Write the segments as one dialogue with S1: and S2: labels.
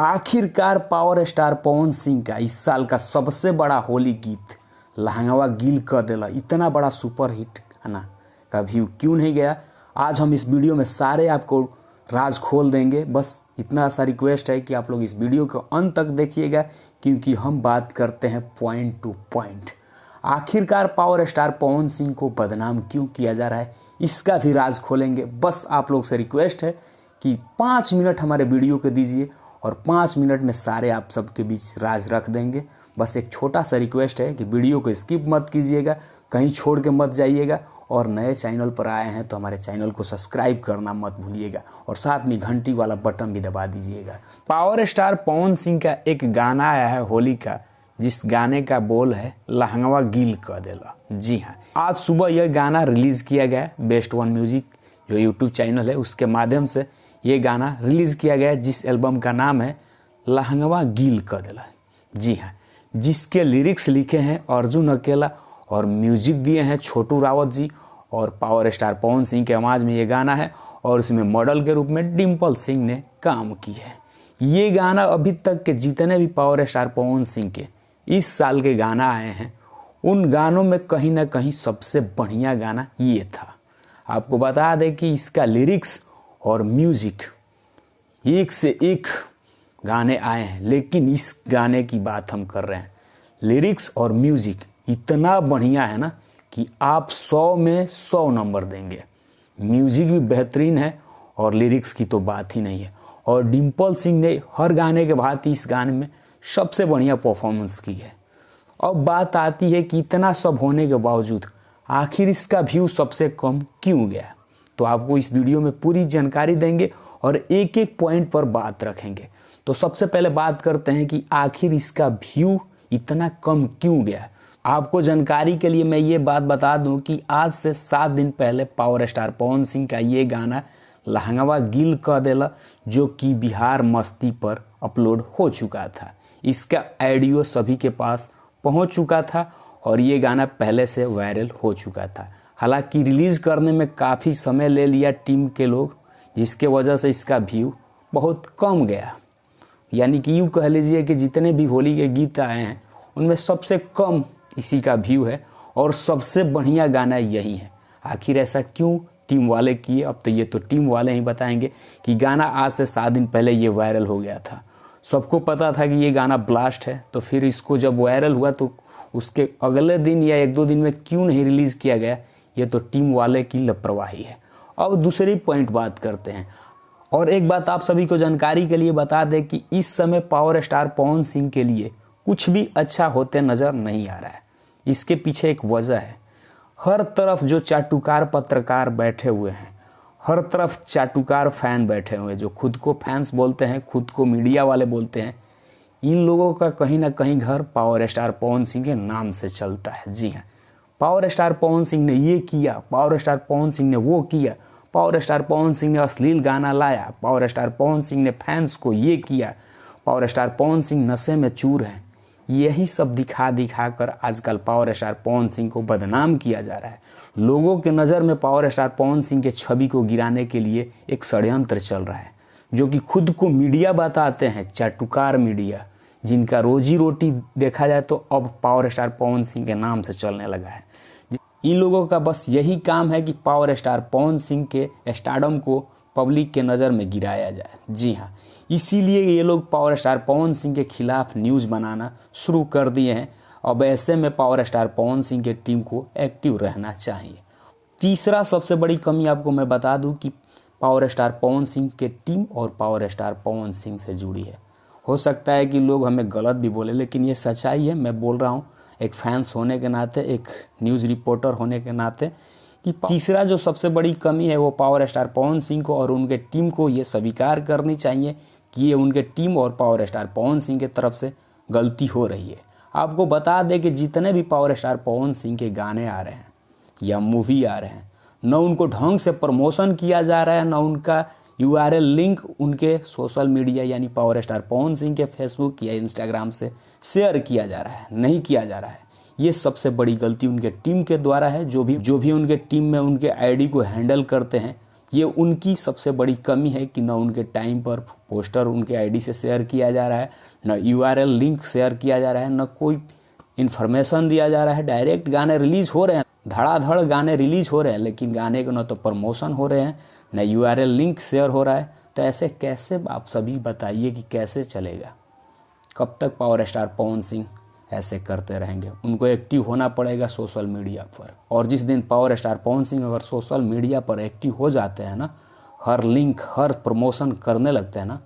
S1: आखिरकार power star Pawan Singh का इस साल का सबसे बड़ा होली गीत लहंगवा गील कर देला। इतना बड़ा सुपर हिट गाना का व्यू क्यों नहीं गया, आज हम इस वीडियो में सारे आपको राज खोल देंगे। बस इतना सा रिक्वेस्ट है कि आप लोग इस वीडियो को अंत तक देखिएगा, क्योंकि हम बात करते हैं पॉइंट टू पॉइंट। आखिरकार पावर स्टार पवन सिंह को बदनाम क्यों किया जा रहा है, इसका भी राज खोलेंगे। बस आप लोग से रिक्वेस्ट है कि 5 मिनट हमारे वीडियो को दीजिए और 5 मिनट में सारे आप सबके बीच राज रख देंगे। बस एक छोटा सा रिक्वेस्ट है कि वीडियो को स्किप मत कीजिएगा, कहीं छोड़ के मत जाइएगा, और नए चैनल पर आए हैं तो हमारे चैनल को सब्सक्राइब करना मत भूलिएगा और साथ में घंटी वाला बटन भी दबा दीजिएगा। पावर स्टार पवन सिंह का एक गाना आया है होली का, जिस गाने का बोल है लहंगवा गील कर देला। जी हाँ, आज सुबह यह गाना रिलीज़ किया गया। बेस्ट वन म्यूजिक जो यूट्यूब चैनल है उसके माध्यम से ये गाना रिलीज़ किया गया, जिस एल्बम का नाम है लहंगवा गील कर देला। जी हाँ, जिसके लिरिक्स लिखे हैं अर्जुन अकेला और म्यूजिक दिए हैं छोटू रावत जी, और पावर स्टार पवन सिंह के आवाज़ में ये गाना है और इसमें मॉडल के रूप में डिम्पल सिंह ने काम की है। ये गाना अभी तक के जितने भी पावर स्टार पवन सिंह के इस साल के गाना आए हैं, उन गानों में कहीं ना कहीं सबसे बढ़िया गाना ये था। आपको बता दें कि इसका लिरिक्स और म्यूजिक एक से एक गाने आए हैं, लेकिन इस गाने की बात हम कर रहे हैं। लिरिक्स और म्यूजिक इतना बढ़िया है ना कि आप 100 में 100 नंबर देंगे। म्यूजिक भी बेहतरीन है और लिरिक्स की तो बात ही नहीं है। और डिम्पल सिंह ने हर गाने के भांति इस गाने में सबसे बढ़िया परफॉर्मेंस की है। अब बात आती है कि इतना सब होने के बावजूद आखिर इसका व्यू सबसे कम क्यों गया, तो आपको इस वीडियो में पूरी जानकारी देंगे और एक एक पॉइंट पर बात रखेंगे। तो सबसे पहले बात करते हैं कि आखिर इसका व्यू इतना कम क्यों गया। आपको जानकारी के लिए मैं ये बात बता दूं कि आज से 7 दिन पहले पावर स्टार पवन सिंह का ये गाना लहंगवा गील कर देला, जो कि बिहार मस्ती पर अपलोड हो चुका था। इसका ऑडियो सभी के पास पहुंच चुका था और ये गाना पहले से वायरल हो चुका था। हालांकि रिलीज़ करने में काफ़ी समय ले लिया टीम के लोग, जिसके वजह से इसका व्यू बहुत कम गया। यानी कि यूँ कह लीजिए कि जितने भी होली के गीत आए हैं उनमें सबसे कम इसी का व्यू है और सबसे बढ़िया गाना यही है। आखिर ऐसा क्यों टीम वाले किए, अब तो ये तो टीम वाले ही बताएंगे कि गाना आज से 7 दिन पहले ये वायरल हो गया था। सबको पता था कि ये गाना ब्लास्ट है, तो फिर इसको जब वायरल हुआ तो उसके अगले दिन या 1-2 दिन में क्यों नहीं रिलीज़ किया गया, ये तो टीम वाले की लापरवाही है। अब दूसरी पॉइंट बात करते हैं। और एक बात आप सभी को जानकारी के लिए बता दें कि इस समय पावर स्टार पवन सिंह के लिए कुछ भी अच्छा होते नज़र नहीं आ रहा है। इसके पीछे एक वजह है। हर तरफ जो चाटुकार पत्रकार बैठे हुए हैं, हर तरफ चाटुकार फैन बैठे हुए हैं, जो खुद को फैंस बोलते हैं, खुद को मीडिया वाले बोलते हैं, इन लोगों का कहीं ना कहीं घर पावर स्टार पवन सिंह के नाम से चलता है। जी हाँ, पावर स्टार पवन सिंह ने ये किया, पावर स्टार पवन सिंह ने वो किया, पावर स्टार पवन सिंह ने अश्लील गाना लाया, पावर स्टार पवन सिंह ने फैंस को ये किया, पावर स्टार पवन सिंह नशे में चूर हैं। यही सब दिखा दिखा कर आजकल पावर स्टार पवन सिंह को बदनाम किया जा रहा है। लोगों के नज़र में पावर स्टार पवन सिंह के छवि को गिराने के लिए एक षड्यंत्र चल रहा है, जो कि खुद को मीडिया बताते हैं, चाटुकार मीडिया, जिनका रोजी रोटी देखा जाए तो अब पावर स्टार पवन सिंह के नाम से चलने लगा है। इन लोगों का बस यही काम है कि पावर स्टार पवन सिंह के स्टारडम को पब्लिक के नज़र में गिराया जाए। जी हाँ, इसीलिए ये लोग पावर स्टार पवन सिंह के खिलाफ न्यूज़ बनाना शुरू कर दिए हैं। अब ऐसे में पावर स्टार पवन सिंह के टीम को एक्टिव रहना चाहिए। तीसरा सबसे बड़ी कमी आपको मैं बता दूं कि पावर स्टार पवन सिंह के टीम और पावर स्टार पवन सिंह से जुड़ी है। हो सकता है कि लोग हमें गलत भी बोले, लेकिन ये सच्चाई है। मैं बोल रहा हूँ एक फैंस होने के नाते, एक न्यूज़ रिपोर्टर होने के नाते, कि तीसरा जो सबसे बड़ी कमी है वो पावर स्टार पवन सिंह को और उनके टीम को ये स्वीकार करनी चाहिए कि ये उनके टीम और पावर स्टार पवन सिंह की तरफ से गलती हो रही है। आपको बता दें कि जितने भी पावर स्टार पवन सिंह के गाने आ रहे हैं या मूवी आ रहे हैं, न उनको ढंग से प्रमोशन किया जा रहा है, न उनका URL लिंक उनके सोशल मीडिया यानी पावर स्टार पवन सिंह के फेसबुक या इंस्टाग्राम से शेयर किया जा रहा है, नहीं किया जा रहा है। ये सबसे बड़ी गलती उनके टीम के द्वारा है। जो भी उनके टीम में उनके आईडी को हैंडल करते हैं, ये उनकी सबसे बड़ी कमी है कि न उनके टाइम पर पोस्टर उनके आईडी से शेयर किया जा रहा है, न यूआरएल लिंक शेयर किया जा रहा है, न कोई इन्फॉर्मेशन दिया जा रहा है। डायरेक्ट गाने रिलीज हो रहे हैं, धड़ाधड़ गाने रिलीज हो रहे हैं, लेकिन गाने को न तो प्रमोशन हो रहे हैं, न यूआरएल लिंक शेयर हो रहा है। तो ऐसे कैसे, आप सभी बताइए कि कैसे चलेगा? कब तक पावर स्टार पवन सिंह ऐसे करते रहेंगे? उनको एक्टिव होना पड़ेगा सोशल मीडिया पर। और जिस दिन पावर स्टार पवन सिंह अगर सोशल मीडिया पर एक्टिव हो जाते हैं ना, हर लिंक हर प्रमोशन करने लगते हैं ना,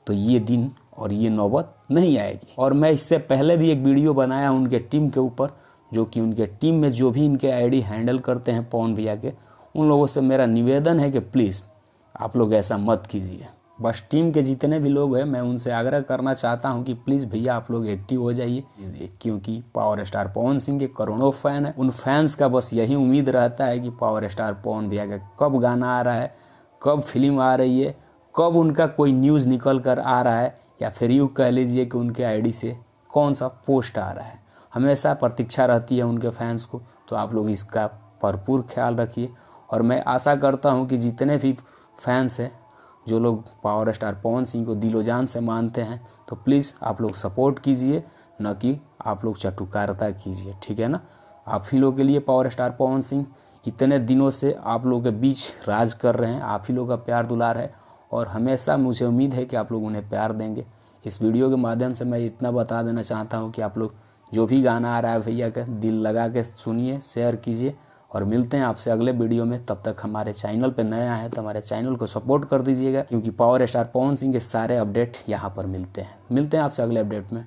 S1: तो ये दिन और ये नौबत नहीं आएगी। और मैं इससे पहले भी एक वीडियो बनाया उनके टीम के ऊपर, जो कि उनके टीम में जो भी इनके आईडी हैंडल करते हैं पवन भैया के, उन लोगों से मेरा निवेदन है कि प्लीज़ आप लोग ऐसा मत कीजिए। बस टीम के जितने भी लोग हैं, मैं उनसे आग्रह करना चाहता हूं कि प्लीज़ भैया आप लोग एक्टिव हो जाइए, क्योंकि पावर स्टार पवन सिंह के करोड़ों फैन हैं। उन फैंस का बस यही उम्मीद रहता है कि पावर स्टार पवन भैया का कब गाना आ रहा है, कब फिल्म आ रही है, कब उनका कोई न्यूज़ निकल कर आ रहा है, या फिर यूँ कह लीजिए कि उनके आईडी से कौन सा पोस्ट आ रहा है। हमेशा प्रतीक्षा रहती है उनके फैंस को। तो आप लोग इसका भरपूर ख्याल रखिए। और मैं आशा करता हूं कि जितने भी फैंस हैं, जो लोग पावर स्टार पवन सिंह को दिलो जान से मानते हैं, तो प्लीज़ आप लोग सपोर्ट कीजिए, न कि आप लोग चटुकारता कीजिए, ठीक है ना? आप ही लोग के लिए पावर स्टार पवन सिंह इतने दिनों से आप लोगों के बीच राज कर रहे हैं। आप ही लोग का प्यार दुलार है, और हमेशा मुझे उम्मीद है कि आप लोग उन्हें प्यार देंगे। इस वीडियो के माध्यम से मैं इतना बता देना चाहता हूं कि आप लोग जो भी गाना आ रहा है भैया का, दिल लगा के सुनिए, शेयर कीजिए, और मिलते हैं आपसे अगले वीडियो में। तब तक हमारे चैनल पे नया है तो हमारे चैनल को सपोर्ट कर दीजिएगा, क्योंकि पावर स्टार पवन सिंह के सारे अपडेट यहाँ पर मिलते हैं। मिलते हैं आपसे अगले अपडेट में।